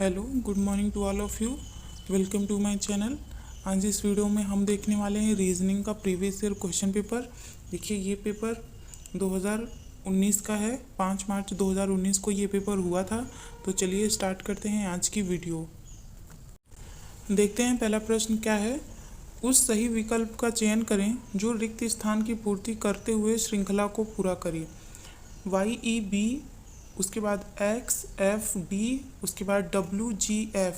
Hello good morning to all of you. Welcome to my channel. आज इस video में हम देखने वाले हैं रीजनिंग का प्रीवियस ईयर क्वेश्चन पेपर। देखिए ये पेपर 2019 का है। 5 मार्च 2019 को ये पेपर हुआ था। तो चलिए स्टार्ट करते हैं आज की वीडियो। देखते हैं पहला प्रश्न क्या है। उस सही विकल्प का चयन करें जो रिक्त स्थान की पूर्ति करते हुए श्रृंखला को पूरा करे। YEB, उसके बाद XFD, उसके बाद WGF।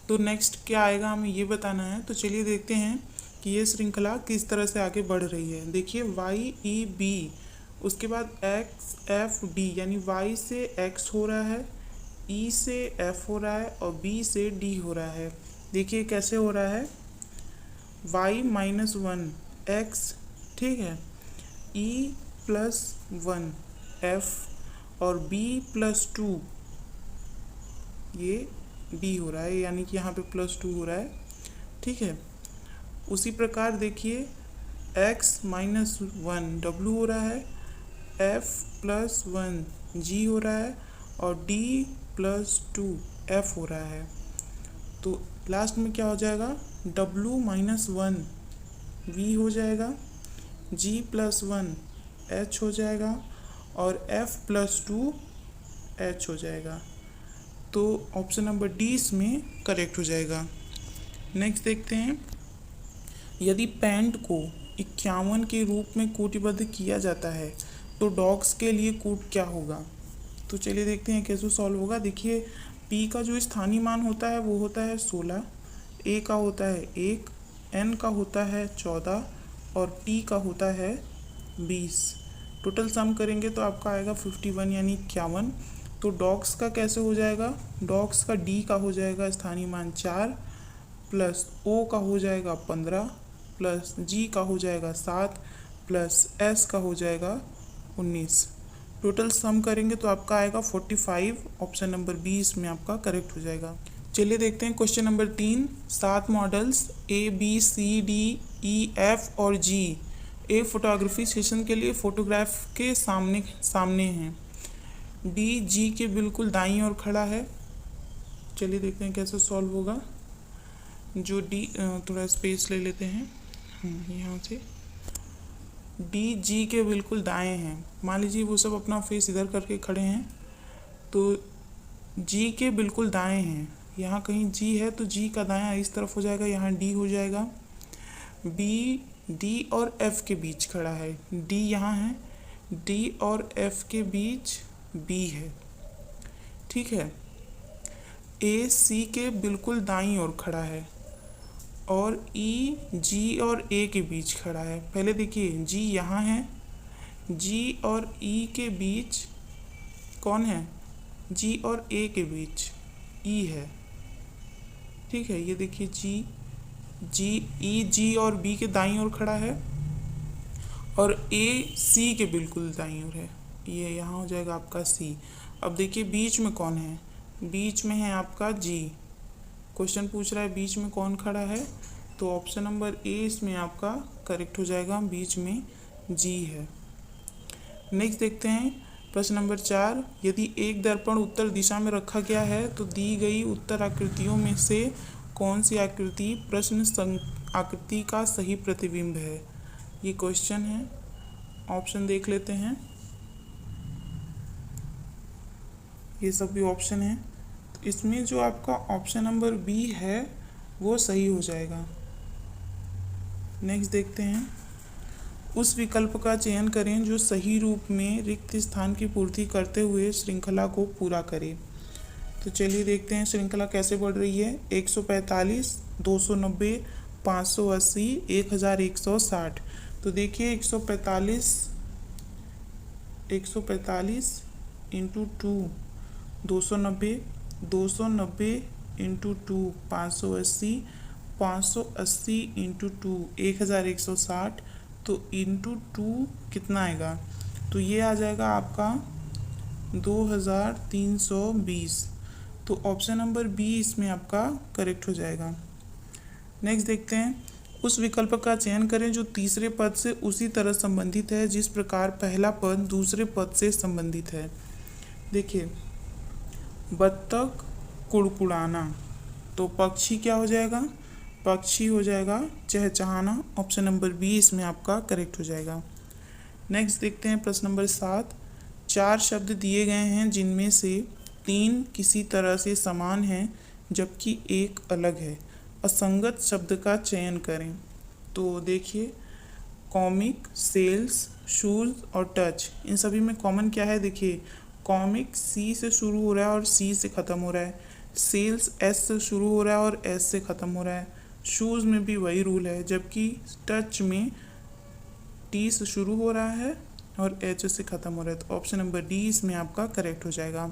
तो नेक्स्ट क्या आएगा हमें ये बताना है। तो चलिए देखते हैं कि ये श्रृंखला किस तरह से आगे बढ़ रही है। देखिए YEB, उसके बाद XFD यानी Y से X हो रहा है, E से F हो रहा है और B से D हो रहा है। देखिए कैसे हो रहा है। Y-1 X, ठीक है, E+1 F और B+2 ये D हो रहा है, यानी कि यहाँ पे +2 हो रहा है, ठीक है। उसी प्रकार देखिए X-1 W हो रहा है, F+1 G हो रहा है और D+2 F हो रहा है। तो लास्ट में क्या हो जाएगा, W-1 V हो जाएगा, G+1 H हो जाएगा और F+2 H हो जाएगा। तो ऑप्शन नंबर डी इसमें करेक्ट हो जाएगा। नेक्स्ट देखते हैं। यदि पैंट को 51 के रूप में कूटबद्ध किया जाता है तो डॉग्स के लिए कूट क्या होगा। तो चलिए देखते हैं कैसे सॉल्व होगा। देखिए P का जो स्थानीय मान होता है वो होता है 16, A का होता है 1, N का होता है 14 और T का होता है 20। टोटल सम करेंगे तो आपका आएगा 51 यानी 51। तो डॉग्स का कैसे हो जाएगा, डॉग्स का D का हो जाएगा स्थानीय मान 4 प्लस O का हो जाएगा 15 प्लस G का हो जाएगा 7 प्लस S का हो जाएगा 19। टोटल सम करेंगे तो आपका आएगा 45। ऑप्शन नंबर बी इसमें आपका करेक्ट हो जाएगा। चलिए देखते हैं क्वेश्चन नंबर 3। 7 मॉडल्स ABCDEF और G ए फोटोग्राफी सेशन के लिए फोटोग्राफ के सामने हैं। D G के बिल्कुल दाईं ओर खड़ा है। चलिए देखते हैं कैसे सॉल्व होगा। जो D, थोड़ा स्पेस ले लेते हैं यहाँ से। D G के बिल्कुल दाएं हैं। मान लीजिए वो सब अपना फेस इधर करके खड़े हैं तो G के बिल्कुल दाएं हैं। यहाँ कहीं G है तो G का दायां इस तरफ हो जाएगा, यहाँ D हो जाएगा। B D और F के बीच खड़ा है, D यहाँ है, D और F के बीच B है, ठीक है। A C के बिल्कुल दाईं ओर खड़ा है और E G और A के बीच खड़ा है। पहले देखिए G यहाँ है, G और E के बीच कौन है, G और A के बीच E है, ठीक है। ये देखिए E G और B के दाईं ओर खड़ा है और A C के बिल्कुल दाईं ओर है। ये यहाँ हो जाएगा आपका C। अब देखिए बीच में कौन है, बीच में है आपका G। क्वेश्चन पूछ रहा है बीच में कौन खड़ा है, तो ऑप्शन नंबर ए इसमें आपका करेक्ट हो जाएगा, बीच में G है। नेक्स्ट देखते हैं प्रश्न नंबर 4। यदि एक दर्पण उत्तर दिशा में रखा गया है तो दी गई उत्तर आकृतियों में से कौन सी आकृति प्रश्न आकृति का सही प्रतिबिंब है। ये क्वेश्चन है। ऑप्शन देख लेते हैं। ये सब भी ऑप्शन है। तो इसमें जो आपका ऑप्शन नंबर बी है वो सही हो जाएगा। नेक्स्ट देखते हैं। उस विकल्प का चयन करें जो सही रूप में रिक्त स्थान की पूर्ति करते हुए श्रृंखला को पूरा करे। तो चलिए देखते हैं श्रृंखला कैसे बढ़ रही है। 145, 290, 580, 1160। तो देखिए 145 इंटू 2 290, 290 इंटू 2 580, 580 इंटू 2 1160। तो इंटू 2 कितना आएगा, तो ये आ जाएगा आपका 2320। तो ऑप्शन नंबर बी इसमें आपका करेक्ट हो जाएगा। नेक्स्ट देखते हैं। उस विकल्प का चयन करें जो तीसरे पद से उसी तरह संबंधित है जिस प्रकार पहला पद दूसरे पद से संबंधित है। देखिए बत्तख कुड़कुड़ाना। तो पक्षी क्या हो जाएगा? पक्षी हो जाएगा चहचहाना। ऑप्शन नंबर बी इसमें आपका करेक्ट हो जाएगा। नेक्स्ट देखते हैं प्रश्न नंबर 7। 4 शब्द दिए गए हैं जिनमें से 3 किसी तरह से समान हैं जबकि एक अलग है। असंगत शब्द का चयन करें। तो देखिए, कॉमिक, सेल्स, शूज और टच, इन सभी में कॉमन क्या है? देखिए, कॉमिक सी से शुरू हो रहा है और सी से ख़त्म हो रहा है। सेल्स एस से शुरू हो रहा है और एस से ख़त्म हो रहा है। शूज़ में भी वही रूल है, जबकि टच में टी से शुरू हो रहा है और एच से ख़त्म हो रहा है। तो ऑप्शन नंबर डी इसमें आपका करेक्ट हो जाएगा।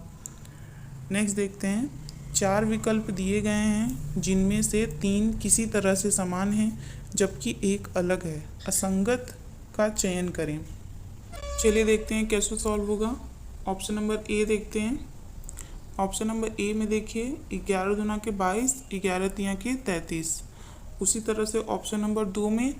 नेक्स्ट देखते हैं, 4 विकल्प दिए गए हैं जिनमें से 3 किसी तरह से समान हैं जबकि एक अलग है। असंगत का चयन करें। चलिए देखते हैं कैसे सॉल्व होगा। ऑप्शन नंबर ए देखते हैं। ऑप्शन नंबर ए में देखिए, 11 दूना के 22, 11 तियाँ के 33। उसी तरह से ऑप्शन नंबर 2 में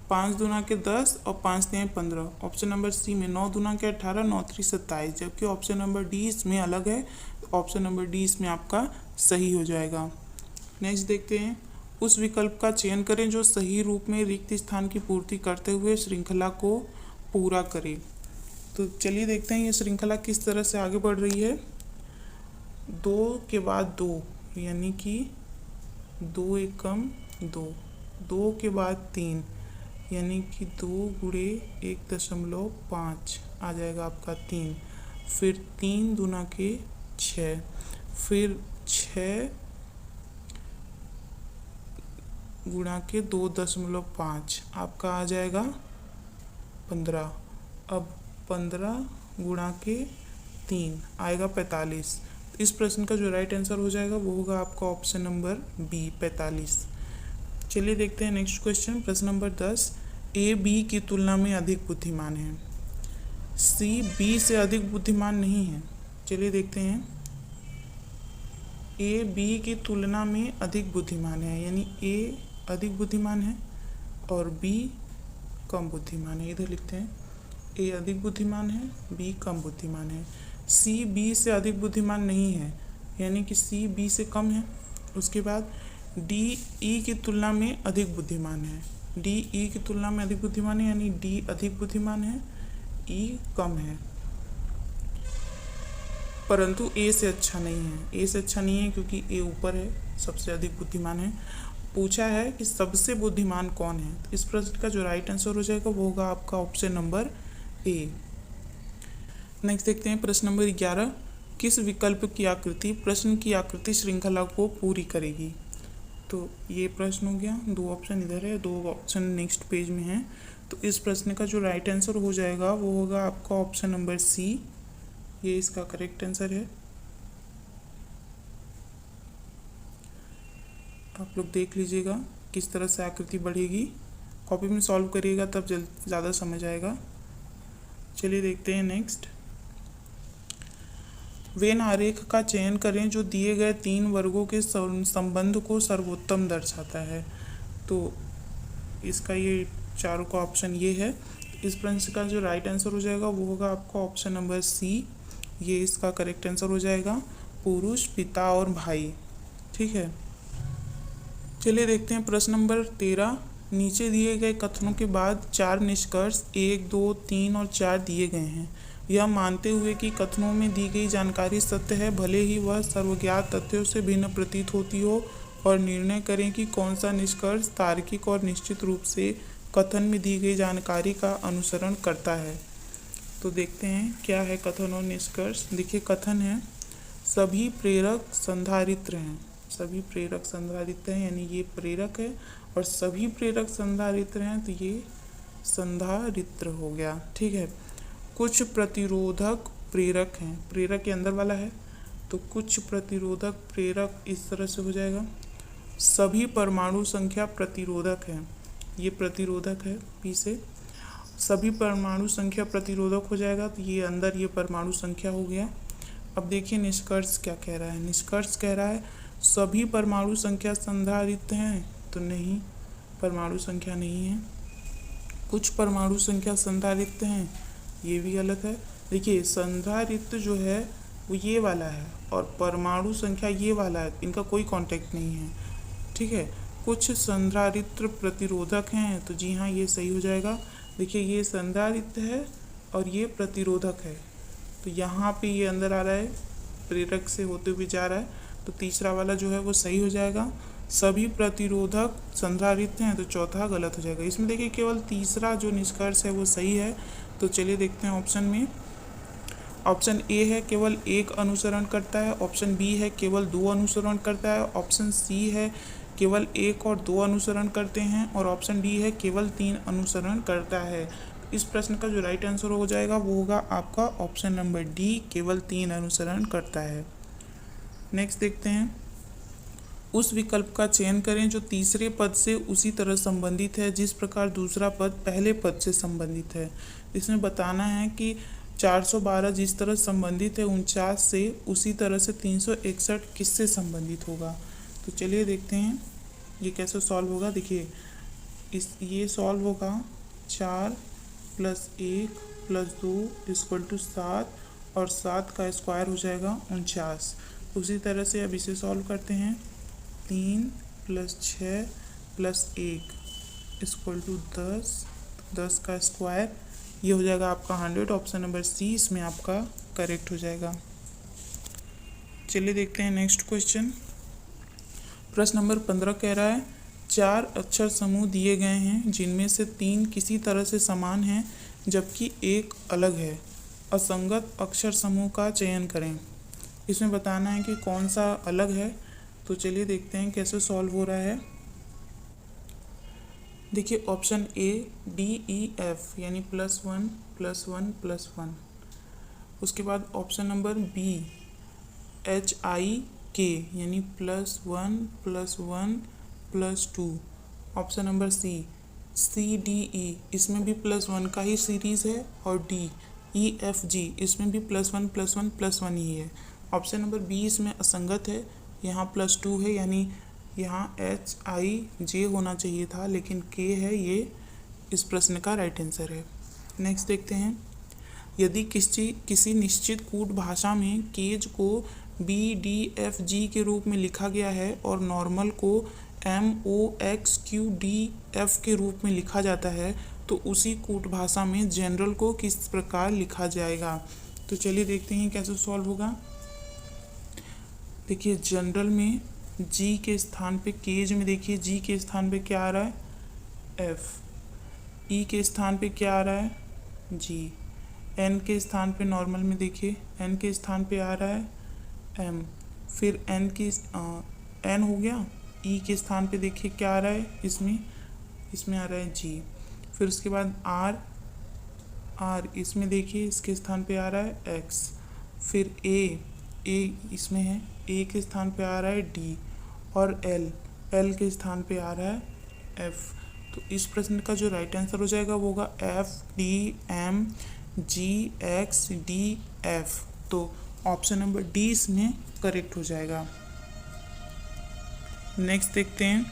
5 दूना के 10 और 5 तियाँ 15। ऑप्शन नंबर सी में 9 दूना के 18, 9 3 27। जबकि ऑप्शन नंबर डी इसमें अलग है। तो ऑप्शन नंबर डी इसमें आपका सही हो जाएगा। नेक्स्ट देखते हैं, उस विकल्प का चयन करें जो सही रूप में रिक्त स्थान की पूर्ति करते हुए श्रृंखला को पूरा करे। तो चलिए देखते हैं ये श्रृंखला किस तरह से आगे बढ़ रही है। 2 के बाद 2, यानी कि 2 एकम 2। 2 के बाद 3, यानी कि 2 गुणे 1.5 आ जाएगा आपका 3। फिर 3 दूना के 6, फिर 6 गुणा के 2.5 आपका आ जाएगा 15। अब 15 गुणा के 3 आएगा 45। तो इस प्रश्न का जो राइट आंसर हो जाएगा वो होगा आपका ऑप्शन नंबर बी 45। चलिए देखते हैं नेक्स्ट क्वेश्चन। प्रश्न नंबर 10। ए बी की तुलना में अधिक बुद्धिमान है, सी बी से अधिक बुद्धिमान नहीं है। चलिए देखते हैं, ए बी की तुलना में अधिक बुद्धिमान है, यानी ए अधिक बुद्धिमान है और बी कम बुद्धिमान है। इधर लिखते हैं, ए अधिक बुद्धिमान है, बी कम बुद्धिमान है। सी बी से अधिक बुद्धिमान नहीं है, यानी कि सी बी से कम है। उसके बाद डी ई की तुलना में अधिक बुद्धिमान है, डी ई की तुलना में अधिक बुद्धिमान है, यानी डी अधिक बुद्धिमान है, ई कम है। परंतु ए से अच्छा नहीं है, ए से अच्छा नहीं है क्योंकि ए ऊपर है, सबसे अधिक बुद्धिमान है। पूछा है कि सबसे बुद्धिमान कौन है। तो इस प्रश्न का जो राइट आंसर हो जाएगा वो होगा आपका ऑप्शन नंबर ए। नेक्स्ट देखते हैं प्रश्न नंबर 11। किस विकल्प की आकृति प्रश्न की आकृति श्रृंखला को पूरी करेगी। तो ये प्रश्न हो गया, 2 ऑप्शन इधर है, 2 ऑप्शन नेक्स्ट पेज में है। तो इस प्रश्न का जो राइट आंसर हो जाएगा वो होगा आपका ऑप्शन नंबर सी, ये इसका करेक्ट आंसर है। आप लोग देख लीजिएगा किस तरह से आकृति बढ़ेगी, कॉपी में सॉल्व करिएगा तब ज़्यादा समझ आएगा। चलिए देखते हैं नेक्स्ट। वेन आरेख का चयन करें जो दिए गए 3 वर्गों के संबंध को सर्वोत्तम दर्शाता है। तो इसका ये चारों का ऑप्शन ये है। इस प्रश्न का जो राइट आंसर हो जाएगा वो होगा आपका ऑप्शन नंबर सी, ये इसका करेक्ट आंसर हो जाएगा, पुरुष, पिता और भाई। ठीक है, चलिए देखते हैं प्रश्न नंबर 13। नीचे दिए गए कथनों के बाद 4 निष्कर्ष 1, 2, 3 और 4 दिए गए हैं। यह मानते हुए कि कथनों में दी गई जानकारी सत्य है, भले ही वह सर्वज्ञात तथ्यों से भिन्न प्रतीत होती हो, और निर्णय करें कि कौन सा निष्कर्ष तार्किक और निश्चित रूप से कथन में दी गई जानकारी का अनुसरण करता है। तो देखते हैं क्या है कथन और निष्कर्ष। देखिए, कथन है सभी प्रेरक संधारित्र हैं, सभी प्रेरक संधारित्र हैं, यानी ये प्रेरक है, और सभी प्रेरक संधारित्र हैं तो ये संधारित्र हो गया। ठीक है, कुछ प्रतिरोधक प्रेरक हैं, प्रेरक के अंदर वाला है तो कुछ प्रतिरोधक प्रेरक इस तरह से हो जाएगा। सभी परमाणु संख्या प्रतिरोधक है, ये प्रतिरोधक है पी से, सभी परमाणु संख्या प्रतिरोधक हो जाएगा तो ये अंदर ये परमाणु संख्या हो गया। अब देखिए निष्कर्ष क्या कह रहा है। निष्कर्ष कह रहा है सभी परमाणु संख्या संधारित्र हैं, तो नहीं, परमाणु संख्या नहीं है। कुछ परमाणु संख्या संधारित्र हैं, ये भी गलत है। देखिए संधारित्र जो है वो ये वाला है और परमाणु संख्या ये वाला है, इनका कोई कांटेक्ट नहीं है। ठीक है, कुछ संधारित्र प्रतिरोधक हैं, तो जी हाँ ये सही हो जाएगा। देखिए ये संधारित्र है और ये प्रतिरोधक है, तो यहाँ पे ये अंदर आ रहा है, प्रेरक से होते हुए जा रहा है, तो तीसरा वाला जो है वो सही हो जाएगा। सभी प्रतिरोधक संधारित्र हैं, तो चौथा गलत हो जाएगा। इसमें देखिए केवल तीसरा जो निष्कर्ष है वो सही है। तो चलिए देखते हैं ऑप्शन में। ऑप्शन ए है केवल एक अनुसरण करता है, ऑप्शन बी है केवल 2 अनुसरण करता है, ऑप्शन सी है केवल 1 और 2 अनुसरण करते हैं, और ऑप्शन डी है केवल 3 अनुसरण करता है। इस प्रश्न का जो राइट आंसर हो जाएगा वो होगा आपका ऑप्शन नंबर डी, केवल 3 अनुसरण करता है। नेक्स्ट देखते हैं, उस विकल्प का चयन करें जो तीसरे पद से उसी तरह संबंधित है जिस प्रकार दूसरा पद पहले पद से संबंधित है। इसमें बताना है कि 412 जिस तरह संबंधित है 49 से, उसी तरह से 361 किससे संबंधित होगा। तो चलिए देखते हैं ये कैसे सॉल्व होगा। देखिए ये सॉल्व होगा 4 + 1 + 2 = 7 और 7 का स्क्वायर हो जाएगा 49। उसी तरह से अब इसे सॉल्व करते हैं। 3 + 6 + 1 = 10, 10 का स्क्वायर, ये हो जाएगा आपका 100। ऑप्शन नंबर सी इसमें आपका करेक्ट हो जाएगा। चलिए देखते हैं नेक्स्ट क्वेश्चन। प्रश्न नंबर 15 कह रहा है 4 अक्षर समूह दिए गए हैं जिनमें से 3 किसी तरह से समान हैं जबकि एक अलग है। असंगत अक्षर समूह का चयन करें। इसमें बताना है कि कौन सा अलग है। तो चलिए देखते हैं कैसे सॉल्व हो रहा है। देखिए ऑप्शन ए DEF यानी +1 +1 +1। उसके बाद ऑप्शन नंबर बी HIK यानी +1 +1 +2। ऑप्शन नंबर सी CDE, इसमें भी +1 का ही सीरीज़ है, और D EFG इसमें भी +1 +1 +1 ही है। ऑप्शन नंबर बी इसमें असंगत है, यहाँ +2 है, यानी यहाँ HIJ होना चाहिए था लेकिन K है, ये इस प्रश्न का राइट आंसर है। नेक्स्ट देखते हैं, यदि किसी निश्चित कूट भाषा में केज को BDFG के रूप में लिखा गया है और नॉर्मल को MOXQDF के रूप में लिखा जाता है, तो उसी कूट भाषा में जनरल को किस प्रकार लिखा जाएगा। तो चलिए देखते हैं कैसे सॉल्व होगा। देखिए जनरल में जी के स्थान पे, केज में देखिए जी के स्थान पे क्या आ रहा है F, ई के स्थान पे क्या आ रहा है G, एन के स्थान पे नॉर्मल में देखिए एन के स्थान पे आ रहा है M, फिर एन हो गया। ई के स्थान पे देखिए क्या आ रहा है, इसमें आ रहा है G। फिर उसके बाद R इसमें देखिए इसके स्थान पे आ रहा है X। फिर A इसमें है, A के स्थान पे आ रहा है D, और L के स्थान पे आ रहा है F। तो इस प्रश्न का जो राइट आंसर हो जाएगा वो होगा FDMGXDF। तो ऑप्शन नंबर डी इसमें करेक्ट हो जाएगा। नेक्स्ट देखते हैं,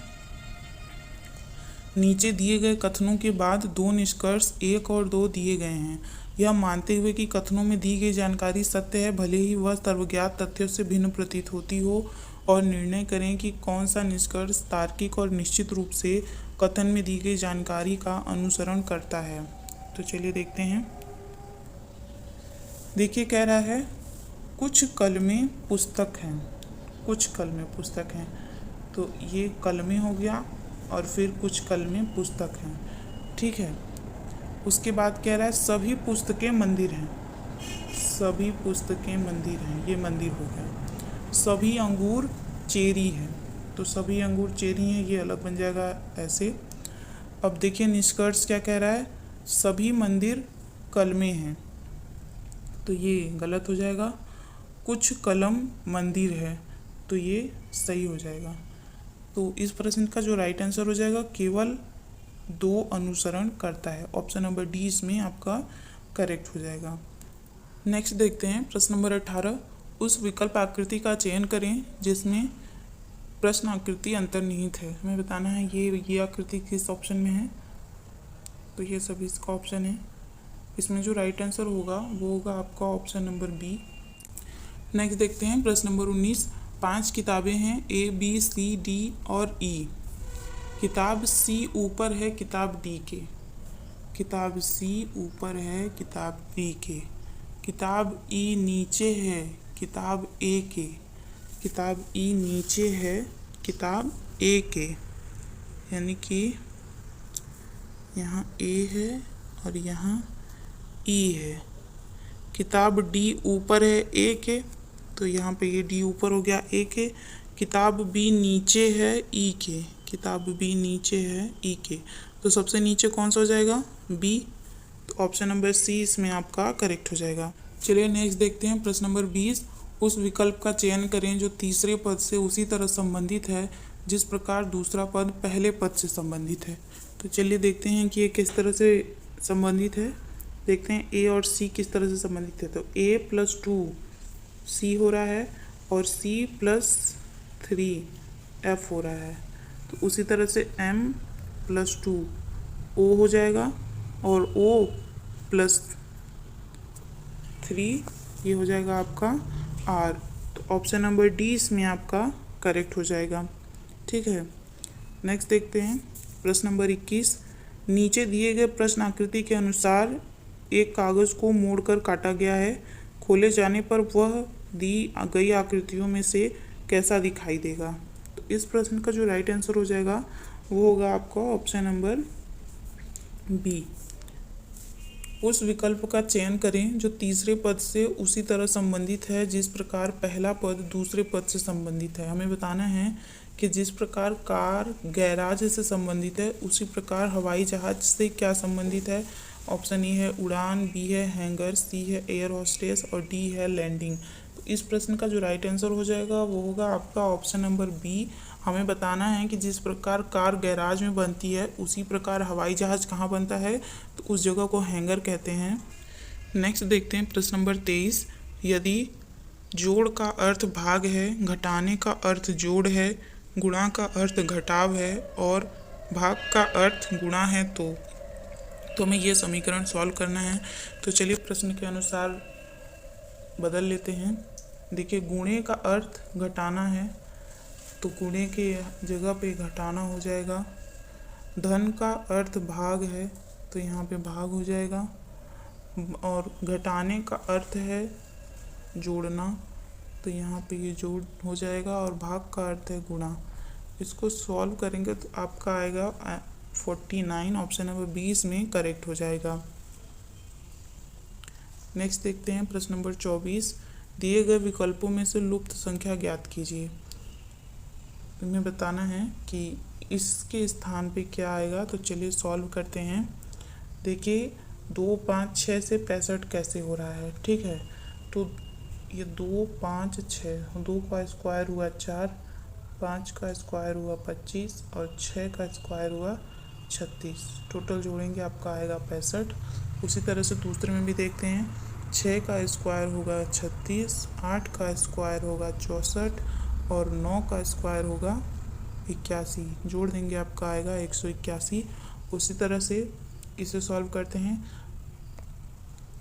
नीचे दिए गए कथनों के बाद 2 निष्कर्ष 1 और 2 दिए गए हैं। यह मानते हुए कि कथनों में दी गई जानकारी सत्य है, भले ही वह सर्वज्ञात तथ्यों से भिन्न प्रतीत होती हो, और निर्णय करें कि कौन सा निष्कर्ष तार्किक और निश्चित रूप से कथन में दी गई जानकारी का अनुसरण करता है। तो चलिए देखते हैं। देखिए कह रहा है कुछ कलमें पुस्तक हैं, कुछ कलमें पुस्तक हैं, तो ये कलमें हो गया, और फिर कुछ कलमें पुस्तक हैं। ठीक है, उसके बाद कह रहा है सभी पुस्तकें मंदिर हैं, सभी पुस्तकें मंदिर हैं, ये मंदिर हो गया। सभी अंगूर चेरी है, तो सभी अंगूर चेरी हैं, ये अलग बन जाएगा ऐसे। अब देखिए निष्कर्ष क्या कह रहा है, सभी मंदिर कलमें हैं, तो ये गलत हो जाएगा। कुछ कलम मंदिर है, तो ये सही हो जाएगा। तो इस प्रश्न का जो राइट आंसर हो जाएगा केवल 2 अनुसरण करता है। ऑप्शन नंबर डी इसमें आपका करेक्ट हो जाएगा। नेक्स्ट देखते हैं प्रश्न नंबर 18, उस विकल्प आकृति का चयन करें जिसमें प्रश्न आकृति अंतर्निहित है। हमें बताना है ये आकृति किस ऑप्शन में है, तो ये सभी इसका ऑप्शन है। इसमें जो राइट आंसर होगा वो होगा आपका ऑप्शन नंबर बी। नेक्स्ट देखते हैं प्रश्न नंबर 19। 5 किताबें हैं A, B, C, D और E। किताब C ऊपर है किताब D के। किताब C ऊपर है किताब D के। किताब E नीचे है किताब A के। किताब E नीचे है किताब A के, यानी कि यहाँ A है और यहाँ E है। किताब D ऊपर है A के, तो यहाँ पे ये D ऊपर हो गया A के। किताब B नीचे है E के। किताब B नीचे है E के, तो सबसे नीचे कौन सा हो जाएगा? B। तो ऑप्शन नंबर C इसमें आपका करेक्ट हो जाएगा। चलिए नेक्स्ट देखते हैं प्रश्न नंबर 20। उस विकल्प का चयन करें जो तीसरे पद से उसी तरह संबंधित है जिस प्रकार दूसरा पद पहले पद से संबंधित है। तो चलिए देखते हैं कि ये किस तरह से संबंधित है। देखते हैं A और C किस तरह से संबंधित है। तो A + 2 C हो रहा है और C + 3 F हो रहा है। तो उसी तरह से M + 2 O हो जाएगा और O + 3 ये हो जाएगा आपका R। तो ऑप्शन नंबर D इसमें आपका करेक्ट हो जाएगा। ठीक है, नेक्स्ट देखते हैं प्रश्न नंबर 21। नीचे दिए गए प्रश्न आकृति के अनुसार एक कागज़ को मोड़कर काटा गया है। खोले जाने पर वह दी गई आकृतियों में से कैसा दिखाई देगा? तो इस प्रश्न का जो राइट आंसर हो जाएगा वो होगा आपका ऑप्शन नंबर B। उस विकल्प का चयन करें जो तीसरे पद से उसी तरह संबंधित है जिस प्रकार पहला पद दूसरे पद से संबंधित है। हमें बताना है कि जिस प्रकार कार गैराज से संबंधित है उसी प्रकार हवाई जहाज से क्या संबंधित है। ऑप्शन ए है उड़ान, बी है हैंगर, सी है एयर होस्टेस और डी है लैंडिंग। तो इस प्रश्न का जो राइट आंसर हो जाएगा वो होगा आपका ऑप्शन नंबर बी। हमें बताना है कि जिस प्रकार कार गैराज में बनती है उसी प्रकार हवाई जहाज कहाँ बनता है, तो उस जगह को हैंगर कहते हैं। नेक्स्ट देखते हैं प्रश्न नंबर 23। यदि जोड़ का अर्थ भाग है, घटाने का अर्थ जोड़ है, गुणा का अर्थ घटाव है और भाग का अर्थ गुणा है तो हमें ये समीकरण सॉल्व करना है। तो चलिए प्रश्न के अनुसार बदल लेते हैं। देखिए गुणे का अर्थ घटाना है तो गुणे के जगह पे घटाना हो जाएगा। धन का अर्थ भाग है तो यहाँ पे भाग हो जाएगा और घटाने का अर्थ है जोड़ना तो यहाँ पे ये जोड़ हो जाएगा और भाग का अर्थ है गुणा। इसको सॉल्व करेंगे तो आपका आएगा 49। ऑप्शन नंबर 20 में करेक्ट हो जाएगा। नेक्स्ट देखते हैं प्रश्न नंबर 24। दिए गए विकल्पों में से लुप्त संख्या ज्ञात कीजिए। हमें बताना है कि इसके स्थान पे क्या आएगा। तो चलिए सॉल्व करते हैं। देखिए 2, 5, 6 से 65 कैसे हो रहा है। ठीक है, तो ये 2, 5, 6, 2 का स्क्वायर हुआ 4, 5 का स्क्वायर हुआ 25 और 6 का स्क्वायर हुआ 36। टोटल जोड़ेंगे आपका आएगा 65। उसी तरह से दूसरे में भी देखते हैं। 6 का स्क्वायर होगा 36, 8 का स्क्वायर होगा 64 और 9 का स्क्वायर होगा 81। जोड़ देंगे आपका आएगा 181। उसी तरह से इसे सॉल्व करते हैं।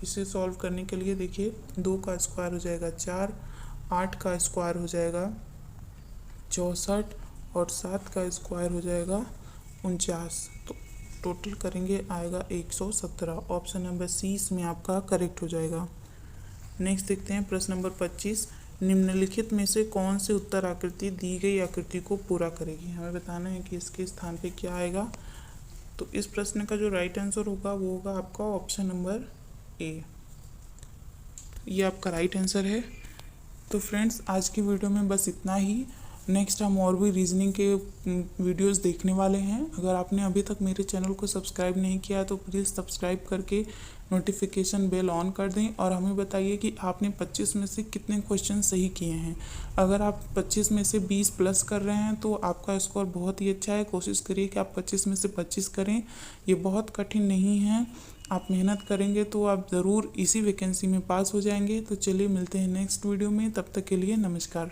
इसे सॉल्व करने के लिए देखिए 2 का स्क्वायर हो जाएगा 4, 8 का स्क्वायर हो जाएगा 64 और 7 का स्क्वायर हो जाएगा 49। तो टोटल करेंगे आएगा 117। ऑप्शन नंबर सी इसमें आपका करेक्ट हो जाएगा। नेक्स्ट देखते हैं प्रश्न नंबर 25। निम्नलिखित में से कौन सी उत्तर आकृति दी गई आकृति को पूरा करेगी? हमें बताना है कि इसके स्थान पे क्या आएगा। तो इस प्रश्न का जो राइट आंसर होगा वो होगा आपका ऑप्शन नंबर ए। ये आपका राइट आंसर है। तो फ्रेंड्स आज की वीडियो में बस इतना ही। नेक्स्ट हम और भी रीजनिंग के वीडियोस देखने वाले हैं। अगर आपने अभी तक मेरे चैनल को सब्सक्राइब नहीं किया तो प्लीज़ सब्सक्राइब करके नोटिफिकेशन बेल ऑन कर दें और हमें बताइए कि आपने 25 में से कितने क्वेश्चन सही किए हैं। अगर आप 25 में से 20 प्लस कर रहे हैं तो आपका स्कोर बहुत ही अच्छा है। कोशिश करिए कि आप 25 में से 25 करें। ये बहुत कठिन नहीं है, आप मेहनत करेंगे तो आप ज़रूर इसी वैकेंसी में पास हो जाएंगे। तो चलिए मिलते हैं नेक्स्ट वीडियो में, तब तक के लिए नमस्कार।